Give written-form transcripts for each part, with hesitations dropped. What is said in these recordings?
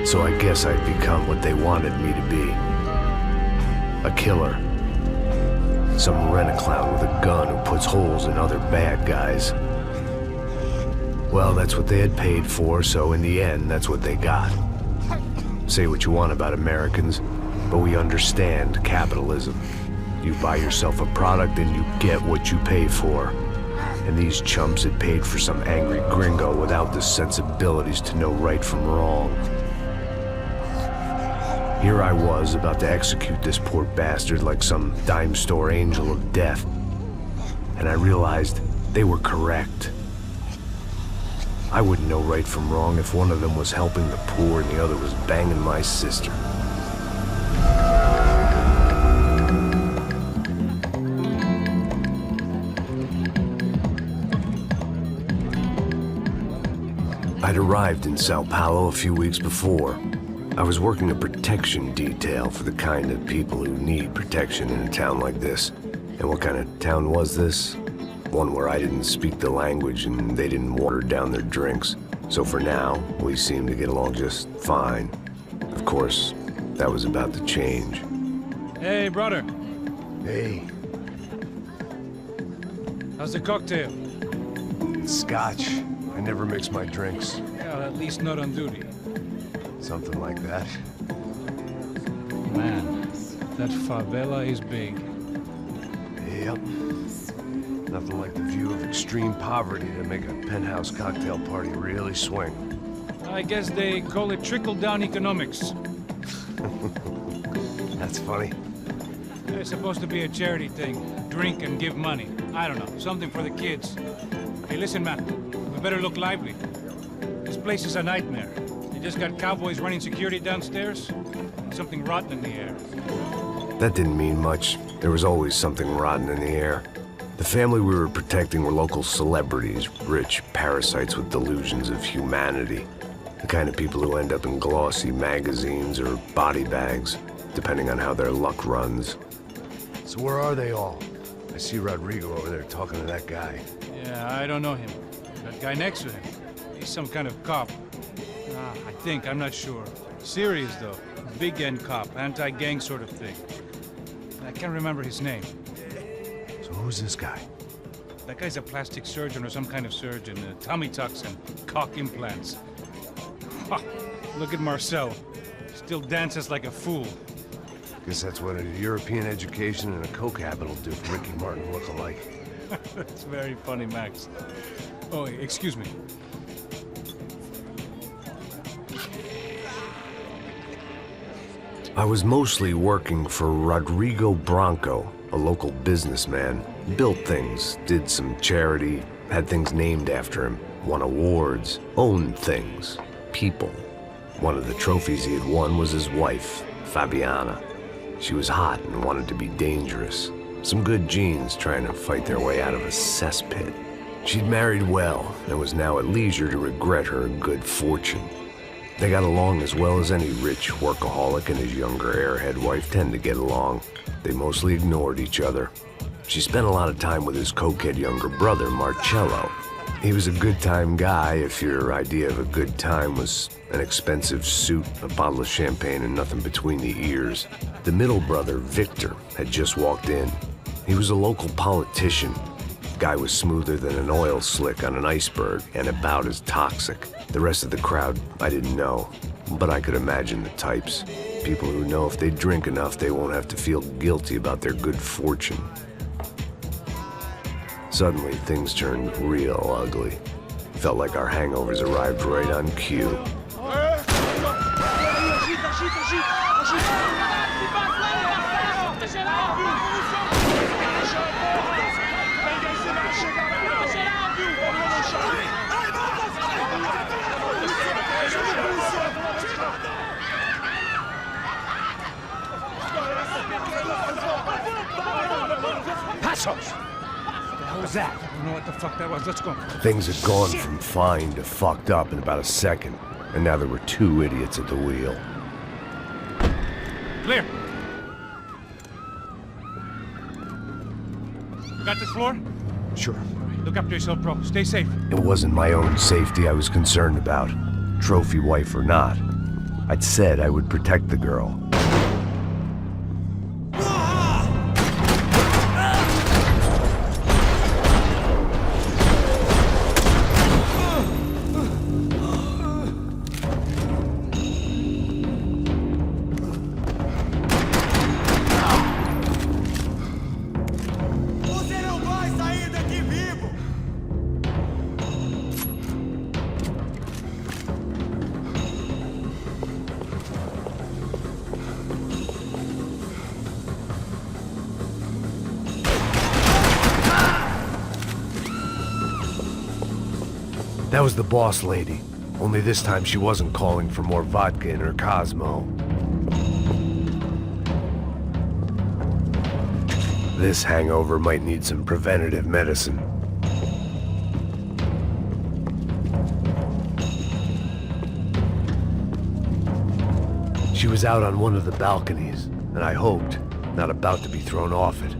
So I guess I'd become what they wanted me to be. A killer. Some rent-a-clown with a gun who puts holes in other bad guys. Well, that's what they had paid for, so in the end, that's what they got. Say what you want about Americans, but we understand capitalism. You buy yourself a product and you get what you pay for. And these chumps had paid for some angry gringo without the sensibilities to know right from wrong. Here I was, about to execute this poor bastard like some dime store angel of death. And I realized they were correct. I wouldn't know right from wrong if one of them was helping the poor and the other was banging my sister. I'd arrived in Sao Paulo a few weeks before. I was working a protection detail for the kind of people who need protection in a town like this. And what kind of town was this? One where I didn't speak the language and they didn't water down their drinks. So for now, we seemed to get along just fine. Of course, that was about to change. Hey, brother. Hey. How's the cocktail? Scotch. I never mix my drinks. Well, at least not on duty. Something like that. Man, that favela is big. Yep. Nothing like the view of extreme poverty to make a penthouse cocktail party really swing. I guess they call it trickle-down economics. That's funny. It's supposed to be a charity thing. Drink and give money. I don't know, something for the kids. Hey, listen, man. We better look lively. This place is a nightmare. You just got cowboys running security downstairs, and something rotten in the air. That didn't mean much. There was always something rotten in the air. The family we were protecting were local celebrities, rich parasites with delusions of humanity. The kind of people who end up in glossy magazines or body bags, depending on how their luck runs. So where are they all? I see Rodrigo over there talking to that guy. Yeah, I don't know him. That guy next to him, he's some kind of cop. I think, I'm not sure. Serious, though. Big-end cop, anti-gang sort of thing. I can't remember his name. So who's this guy? That guy's a plastic surgeon or some kind of surgeon. Tummy tucks and cock implants. Ha! Look at Marcel. Still dances like a fool. Guess that's what a European education and a coke habit will do for Ricky Martin look alike. That's very funny, Max. Oh, excuse me. I was mostly working for Rodrigo Branco, a local businessman. Built things, did some charity, had things named after him, won awards, owned things, people. One of the trophies he had won was his wife, Fabiana. She was hot and wanted to be dangerous. Some good genes trying to fight their way out of a cesspit. She'd married well and was now at leisure to regret her good fortune. They got along as well as any rich workaholic and his younger airhead wife tend to get along. They mostly ignored each other. She spent a lot of time with his cokehead younger brother, Marcello. He was a good-time guy if your idea of a good time was an expensive suit, a bottle of champagne, and nothing between the ears. The middle brother, Victor, had just walked in. He was a local politician. Guy was smoother than an oil slick on an iceberg and about as toxic. The rest of the crowd, I didn't know, but I could imagine the types. People who know if they drink enough, they won't have to feel guilty about their good fortune. Suddenly, things turned real ugly. Felt like our hangovers arrived right on cue. Passos! What was that? I don't know what the fuck that was. Let's go. Things had gone from fine to fucked up in about a second, and now there were two idiots at the wheel. Clear. You got this floor? Sure. Look after yourself, bro. Stay safe. It wasn't my own safety I was concerned about, trophy wife or not. I'd said I would protect the girl. That was the boss lady. Only this time she wasn't calling for more vodka in her Cosmo. This hangover might need some preventative medicine. She was out on one of the balconies, and I hoped, not about to be thrown off it.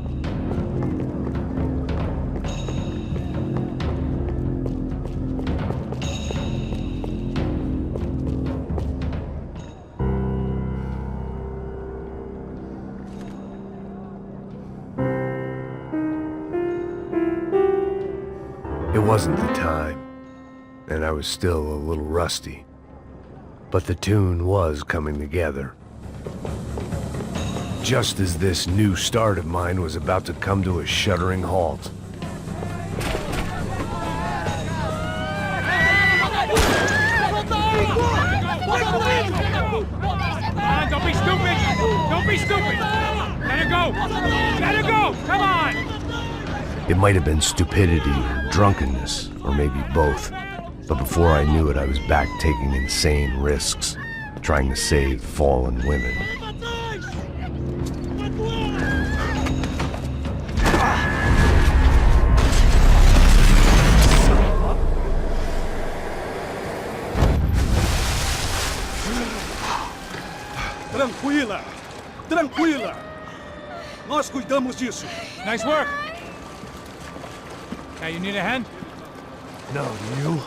It wasn't the time, and I was still a little rusty. But the tune was coming together. Just as this new start of mine was about to come to a shuddering halt. Don't be stupid! Don't be stupid! Let her go! Let her go! Come on! It might have been stupidity or drunkenness, or maybe both. But before I knew it, I was back taking insane risks, trying to save fallen women. Tranquila! Tranquila! Nós cuidamos disso. Nice work! Hey, you need a hand? No, do you?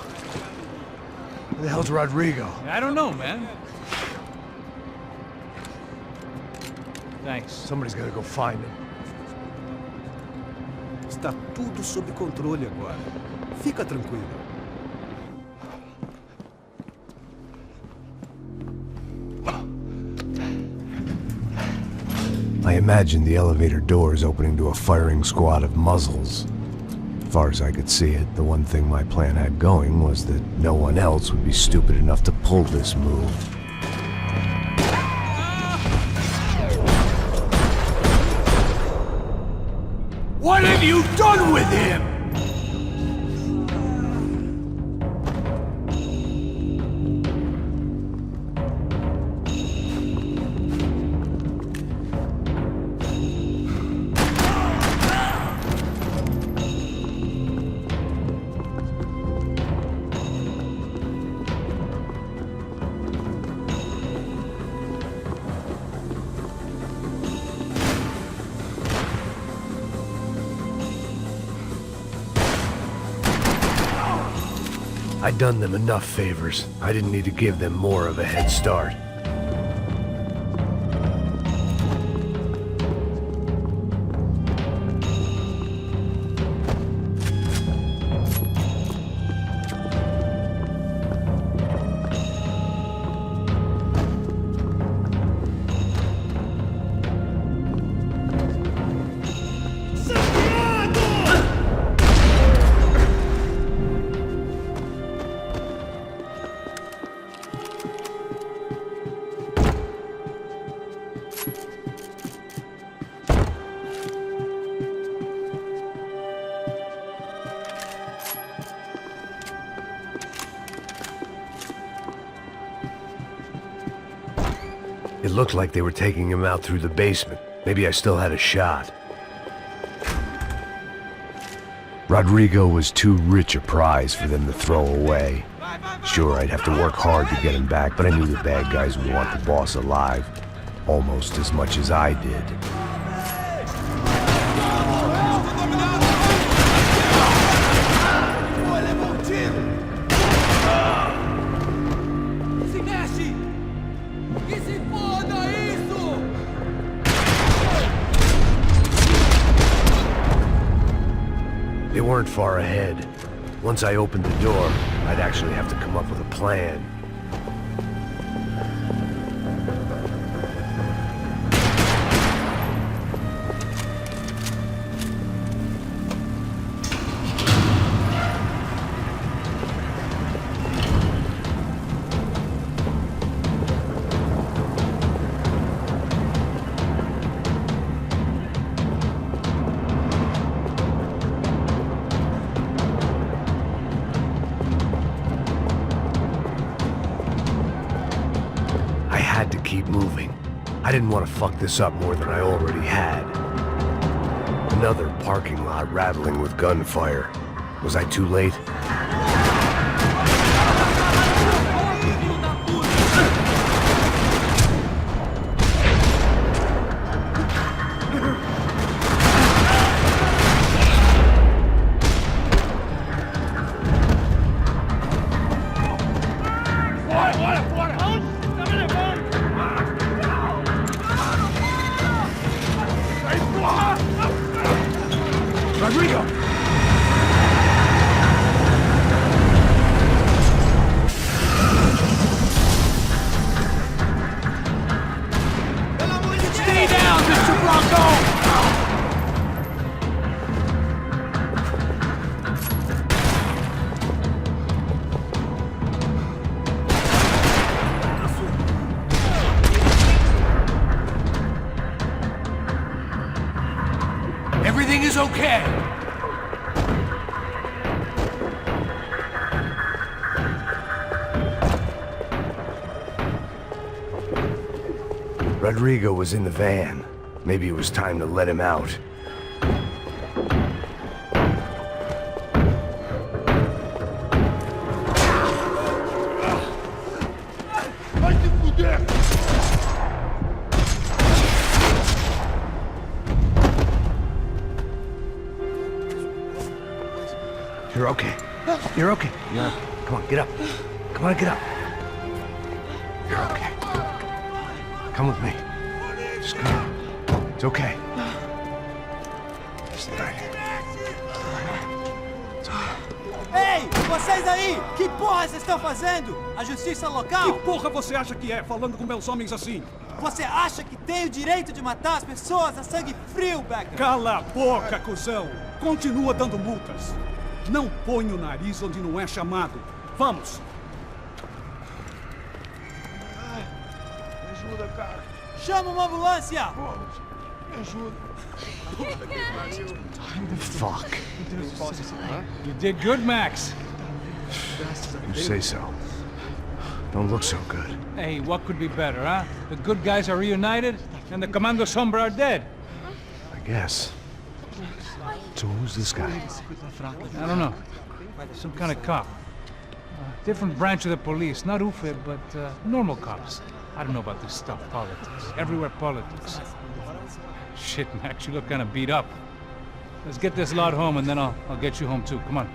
Where the hell's Rodrigo? I don't know, man. Thanks. Somebody's gotta go find him. Está tudo sob controle agora. Fica tranquilo. I imagined the elevator doors opening to a firing squad of muzzles. As far as I could see it, the one thing my plan had going was that no one else would be stupid enough to pull this move. What have you done with him? I'd done them enough favors. I didn't need to give them more of a head start. It looked like they were taking him out through the basement. Maybe I still had a shot. Rodrigo was too rich a prize for them to throw away. Sure, I'd have to work hard to get him back, but I knew the bad guys would want the boss alive, almost as much as I did. weren't far ahead. Once I opened the door, I'd actually have to come up with a plan. Keep moving. I didn't want to fuck this up more than I already had. Another parking lot rattling with gunfire. Was I too late? Rodrigo! Stay down, Mr. Bronco! Everything is okay. Rodrigo was in the van. Maybe it was time to let him out. You're okay. You're okay. Come on, get up. Come on, get up. You're okay. Come with me. Just come. It's okay. Stay right here. Ei, vocês aí! Que porra vocês estão fazendo? A justiça Que local? porra você acha que é, falando com meus homens assim? Você acha que tem o direito de matar as pessoas a sangue frio, Becker? Cala a boca, cuzão! Continua dando multas. Não põe o nariz onde não é chamado. Vamos! Me ajuda, cara. Chama uma ambulância! Me ajuda. Fuck. You did good, Max. You say so. Don't look so good. Hey, what could be better, huh? The good guys are reunited, and the Commando Sombra are dead. I guess. So who's this guy? I don't know. Some kind of cop. Different branch of the police. Not UFE, but normal cops. I don't know about this stuff, politics. Everywhere politics. Shit, Max, you look kind of beat up. Let's get this lot home, and then I'll get you home too. Come on.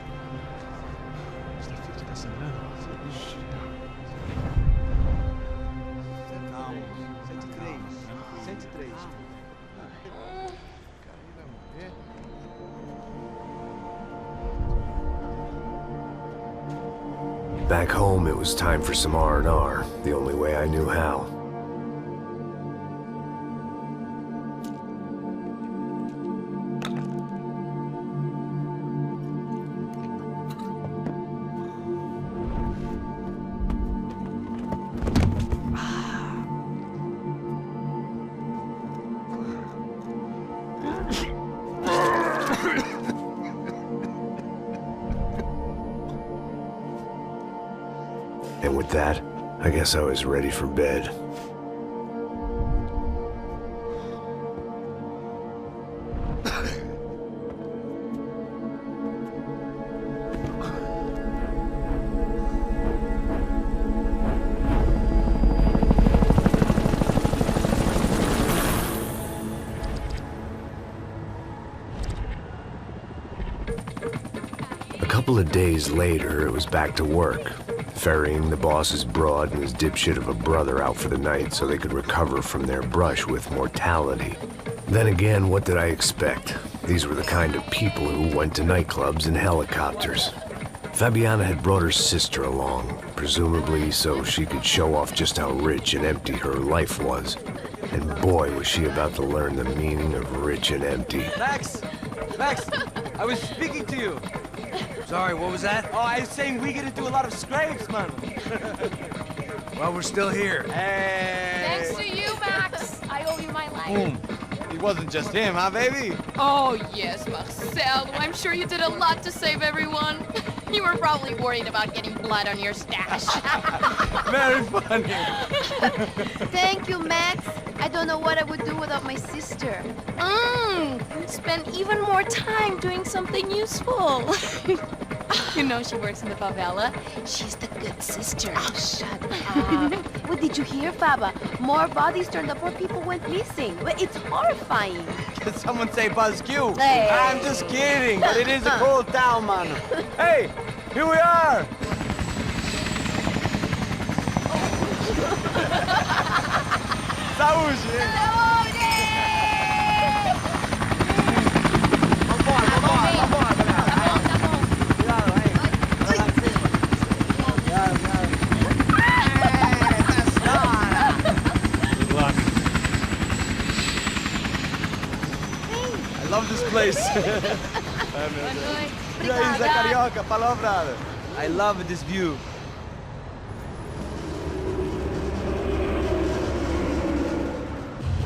Back home, it was time for some R&R, the only way I knew how. And with that, I guess I was ready for bed. A couple of days later, it was back to work. Ferrying the boss's broad and his dipshit of a brother out for the night so they could recover from their brush with mortality. Then again, what did I expect? These were the kind of people who went to nightclubs in helicopters. Fabiana had brought her sister along, presumably so she could show off just how rich and empty her life was. And boy, was she about to learn the meaning of rich and empty. Max! Max! I was speaking to you. Sorry, what was that? Oh, I was saying we get into a lot of scrapes, man. Well, we're still here. Hey! Thanks to you, Max. I owe you my life. Boom. It wasn't just him, huh, baby? Oh, yes, Marcel. I'm sure you did a lot to save everyone. You were probably worried about getting blood on your stash. Very funny. Thank you, Max. I don't know what I would do without my sister. Spend even more time doing something useful. You know she works in the favela. She's the good sister. Oh, shut up. What did you hear, Faba? More bodies turned up, more people went missing. Well, it's horrifying. Did someone say Buzz Q? Hey. I'm just kidding, but it is a cool town, man. Hey, here we are. Saúde! I love this place. E aí, Zé Carioca, palavra. I love this view.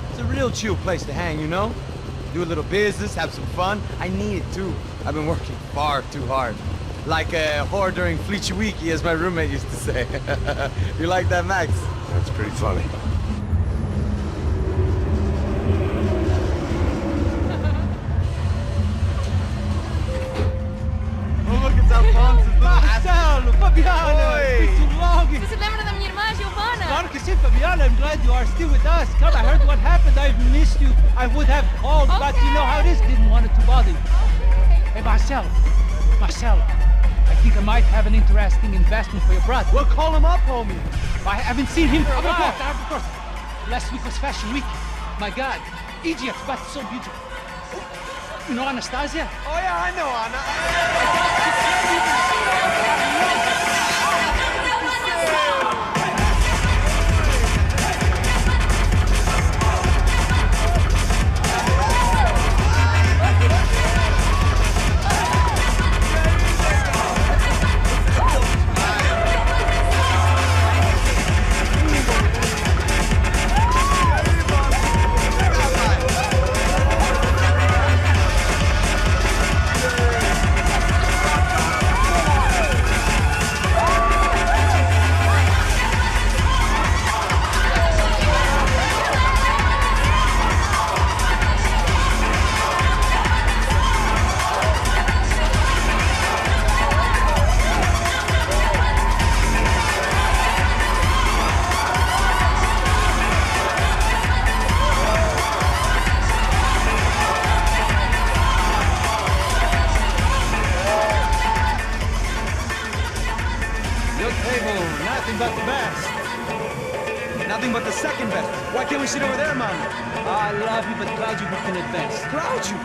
It's a real chill place to hang, you know? Do a little business, have some fun. I need it too. I've been working far too hard. Like a whore during Fleechy Weeky, as my roommate used to say. You like that, Max? That's pretty funny. Marcelo, Fabiana, it's been too long. Você se lembra da minha irmã, Giovanna? Claro que sim, Fabiana. I'm glad you are still with us. Come, I heard what happened. I've missed you. I would have called, but you know how it is. Didn't want it to bother you. Hey, Marcelo, I think I might have an interesting investment for your brother. Well, call him up, homie. I haven't seen him for a while. Of course. Last week was Fashion Week. My God, Egypt, but so beautiful. You know Anastasia? Oh yeah, I know Anna. Nothing but the best. Nothing but the second best. Why can't we sit over there, man? I love you, but Claudio can advance. Claudio?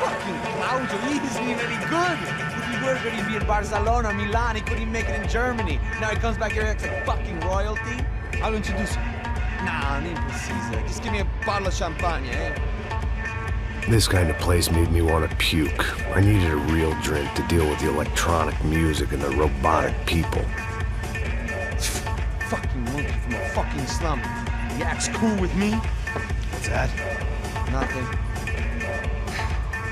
Fucking Claudio, he isn't even any good. If he were good, he'd be in Barcelona, Milan, he couldn't make it in Germany. Now he comes back here and acts like fucking royalty. I'll introduce you. Nah, nem precisa. Just give me a bottle of champagne, eh? This kind of place made me want to puke. I needed a real drink to deal with the electronic music and the robotic people. Fucking monkey from a fucking slum. He acts cool with me. What's that? Nothing.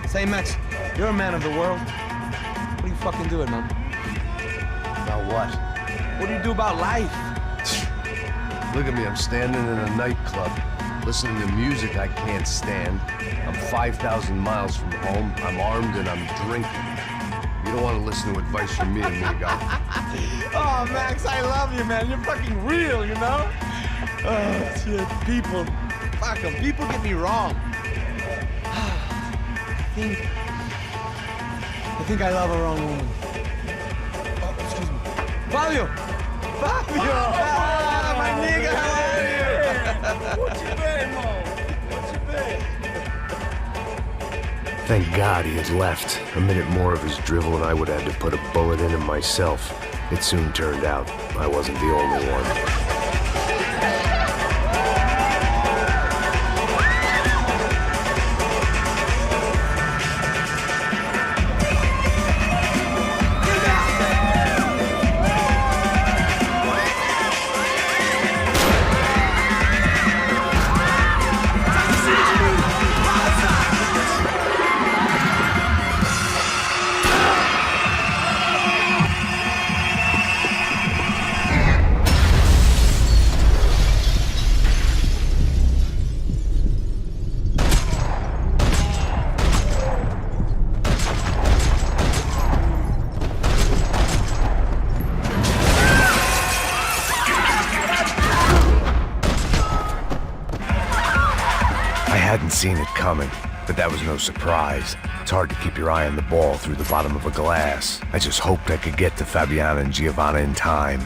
Say, Max, you're a man of the world. What are you fucking doing, man? About what? What do you do about life? Look at me, I'm standing in a nightclub, listening to music I can't stand. I'm 5,000 miles from home, I'm armed, and I'm drinking. You don't want to listen to advice from me, amigo. Oh, Max, I love you, man. You're fucking real, you know? Oh, shit. People. Fuck them. People get me wrong. I think I love a wrong woman. Oh, excuse me. Fabio! Fabio! Ah, my nigga, how are you? What you been, Mo? What you been? Thank God he had left. A minute more of his drivel and I would have had to put a bullet in him myself. It soon turned out I wasn't the only one. I hadn't seen it coming, but that was no surprise. It's hard to keep your eye on the ball through the bottom of a glass. I just hoped I could get to Fabiana and Giovanna in time.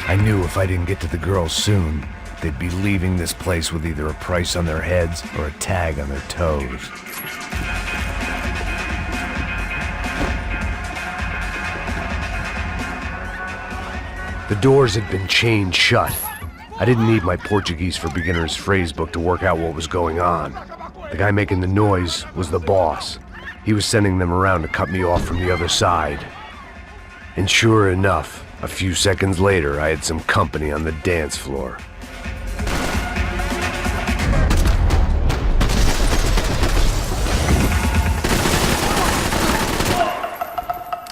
I knew if I didn't get to the girls soon, they'd be leaving this place with either a price on their heads or a tag on their toes. The doors had been chained shut. I didn't need my Portuguese for Beginners phrase book to work out what was going on. The guy making the noise was the boss. He was sending them around to cut me off from the other side. And sure enough, a few seconds later, I had some company on the dance floor.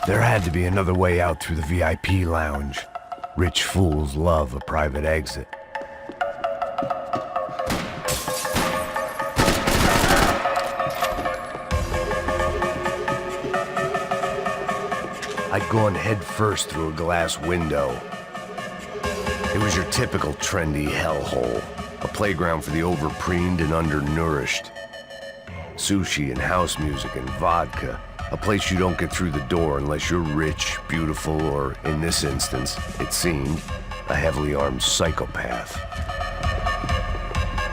There had to be another way out through the VIP lounge. Rich fools love a private exit. I'd gone head first through a glass window. It was your typical trendy hellhole, a playground for the overpreened and undernourished. Sushi and house music and vodka. A place you don't get through the door unless you're rich, beautiful, or, in this instance, it seemed, a heavily armed psychopath.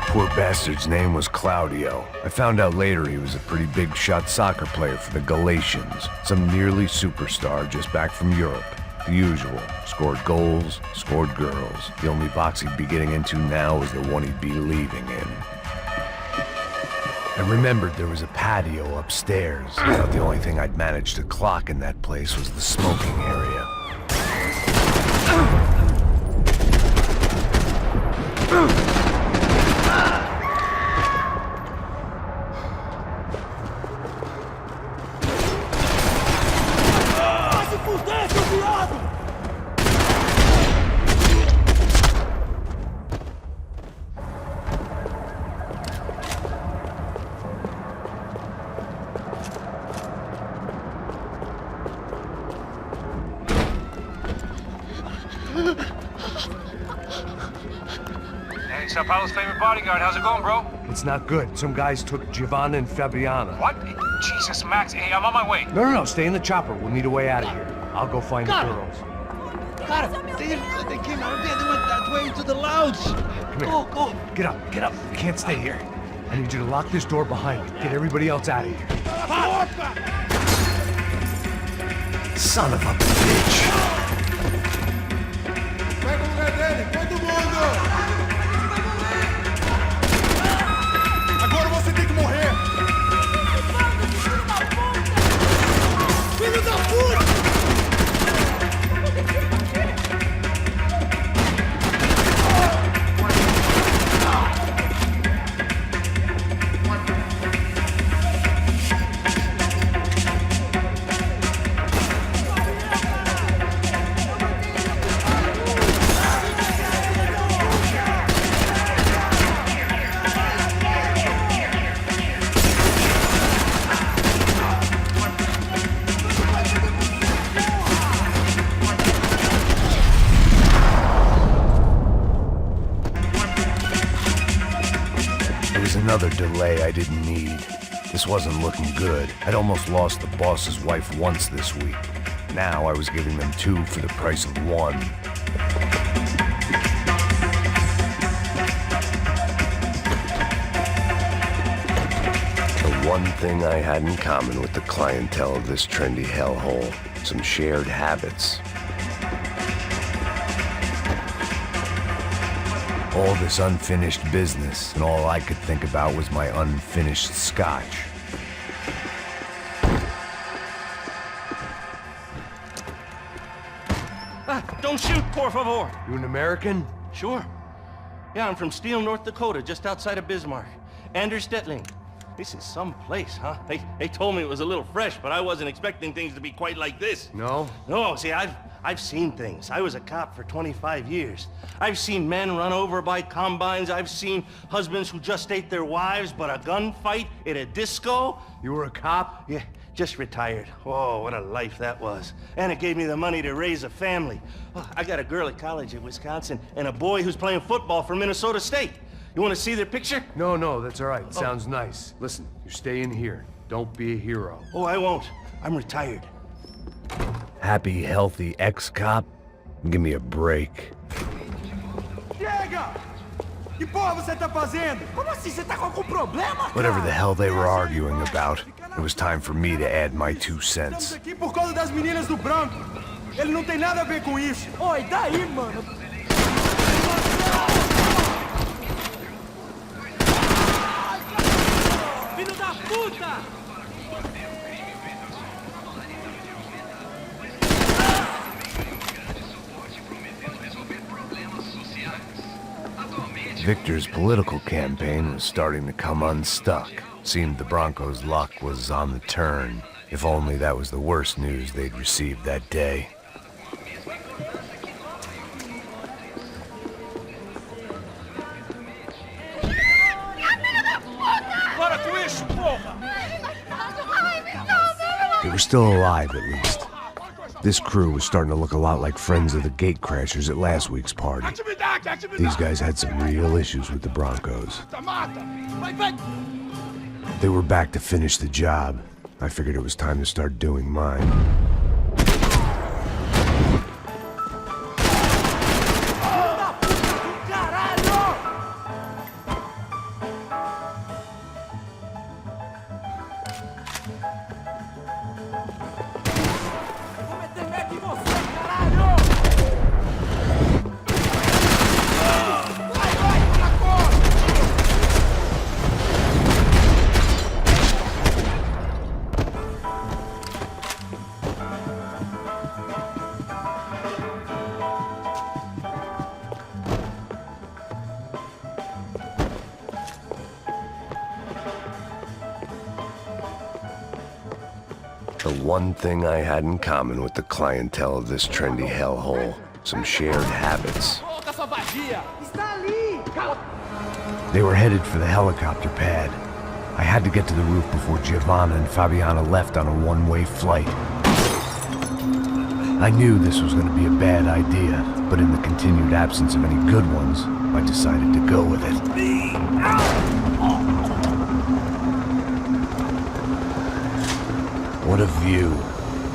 Poor bastard's name was Claudio. I found out later he was a pretty big-shot soccer player for the Galatians, some nearly superstar just back from Europe. The usual. Scored goals, scored girls. The only box he'd be getting into now was the one he'd be leaving in. I remembered there was a patio upstairs. I thought the only thing I'd managed to clock in that place was the smoking area. Hey, Sao Paulo's favorite bodyguard. How's it going, bro? It's not good. Some guys took Giovanna and Fabiana. What? Jesus, Max. Hey, I'm on my way. No. Stay in the chopper. We'll need a way out of here. I'll go find the girls. Cara, they came out there. They went that way into the lounge. Come here. Go. Get up. We can't stay here. I need you to lock this door behind me. Get everybody else out of here. Son of a bitch. Pega o lugar dele, todo mundo! Agora você tem que morrer! Filho da puta! Another delay I didn't need. This wasn't looking good. I'd almost lost the boss's wife once this week. Now I was giving them two for the price of one. The one thing I had in common with the clientele of this trendy hellhole, some shared habits. All this unfinished business, and all I could think about was my unfinished scotch. Don't shoot, por favor. You an American? Sure. Yeah, I'm from Steele, North Dakota, just outside of Bismarck. Anders Detling. This is some place, huh? They told me it was a little fresh, but I wasn't expecting things to be quite like this. No? No, see, I've seen things. I was a cop for 25 years. I've seen men run over by combines. I've seen husbands who just ate their wives, but a gunfight at a disco. You were a cop? Yeah, just retired. Oh, what a life that was. And it gave me the money to raise a family. Oh, I got a girl at college at Wisconsin and a boy who's playing football for Minnesota State. You want to see their picture? No, that's all right. Sounds nice. Listen, you're staying here. Don't be a hero. Oh, I won't. I'm retired. Happy, healthy ex-cop? Give me a break. Chega! Que porra você tá fazendo? Como assim? Você tá com algum problema, cara? Whatever the hell they were arguing about, it was time for me to add my 2 Estamos cents. aqui por causa das meninas do branco. Ele não tem nada a ver com isso. Oi, daí, mano? Filho da puta! Victor's political campaign was starting to come unstuck. Seemed the Broncos' luck was on the turn. If only that was the worst news they'd received that day. Para com isso, porra! They were still alive, at least. This crew was starting to look a lot like friends of the gatecrashers at last week's party. These guys had some real issues with the Broncos. They were back to finish the job. I figured it was time to start doing mine. The one thing I had in common with the clientele of this trendy hellhole, some shared habits. They were headed for the helicopter pad. I had to get to the roof before Giovanna and Fabiana left on a one-way flight. I knew this was going to be a bad idea, but in the continued absence of any good ones, I decided to go with it. What a view.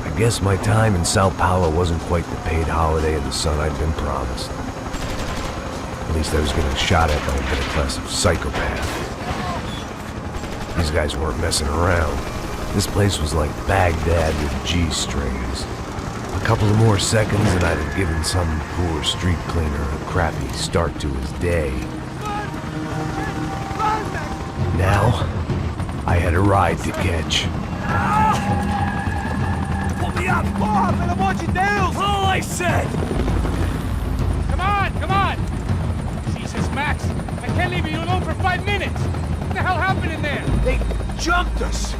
I guess my time in Sao Paulo wasn't quite the paid holiday in the sun I'd been promised. At least I was getting shot at by a middle-class psychopath. These guys weren't messing around. This place was like Baghdad with G-strings. A couple of more seconds and I'd have given some poor street cleaner a crappy start to his day. Now, I had a ride to catch. Pull me up! Porra, pelo amor de Deus! All I said! Come on! Jesus, Max! I can't leave you alone for 5 minutes! What the hell happened in there? They jumped us.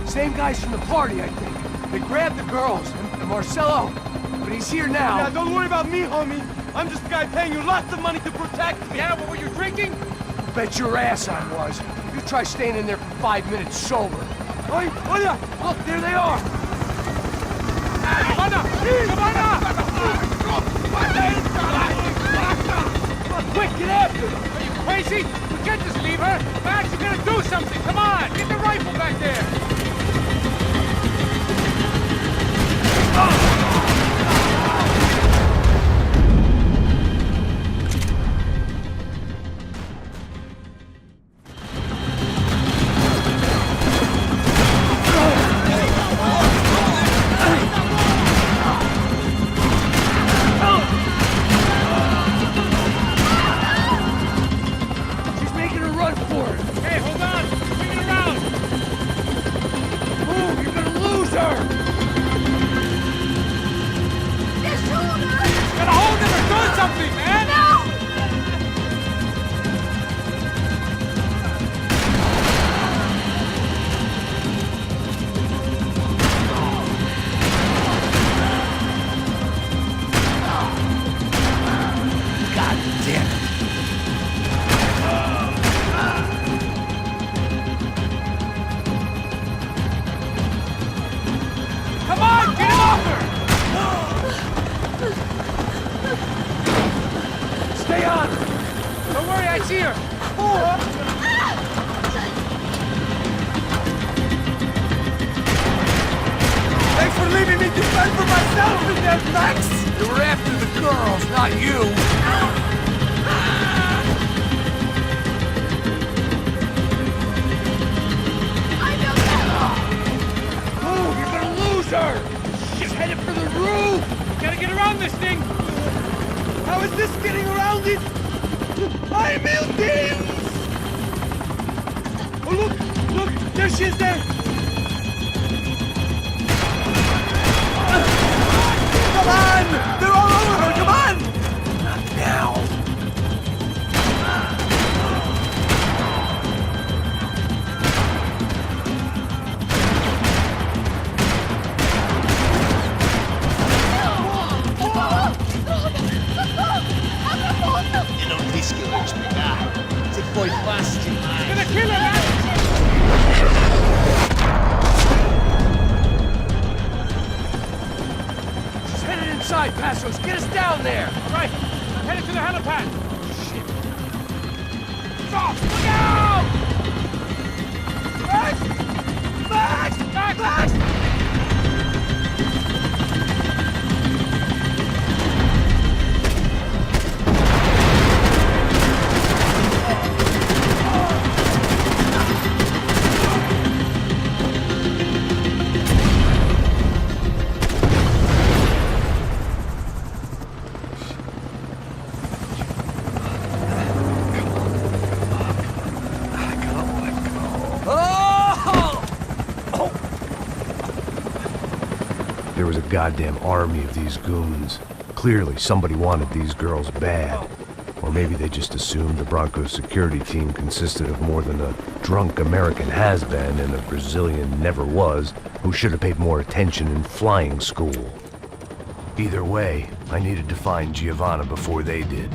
Same guys from the party, I think. They grabbed the girls and Marcelo, but he's here now. Yeah, don't worry about me, homie. I'm just a guy paying you lots of money to protect me. Yeah, but were you drinking? Bet your ass I was. You try staying in there for 5 minutes sober. Oi, olha! Look, there they are. Come on! Quick, get after them. Are you crazy? We can't just leave her! Max, you gotta do something! Come on! Get the rifle back there! run for it! Hey, hold on! Bring it around! Move! You're gonna lose her! Gotta hold him or do something, man! God damn it! Come on, get him off her! Stay on! Don't worry, I see her. Thanks for leaving me to fend for myself in there, Max! They were after the girls, not you! Move! You're gonna lose her! She's headed for the roof! Gotta get around this thing. How is this getting around it? I'm buildings! Oh, look! Look! There she is there! Come on! They're all over her! Come on! Not now! E non rischio di spiegare. Se poi passi mai. Gonna kill her, man! She's headed inside, Passos! Get us down there! All right, I'm headed to the helipad. Shit. Stop! Look out! Max! Max! Back! Max! There was a goddamn army of these goons. Clearly, somebody wanted these girls bad. Or maybe they just assumed the Broncos security team consisted of more than a drunk American has-been and a Brazilian never-was who should have paid more attention in flying school. Either way, I needed to find Giovanna before they did.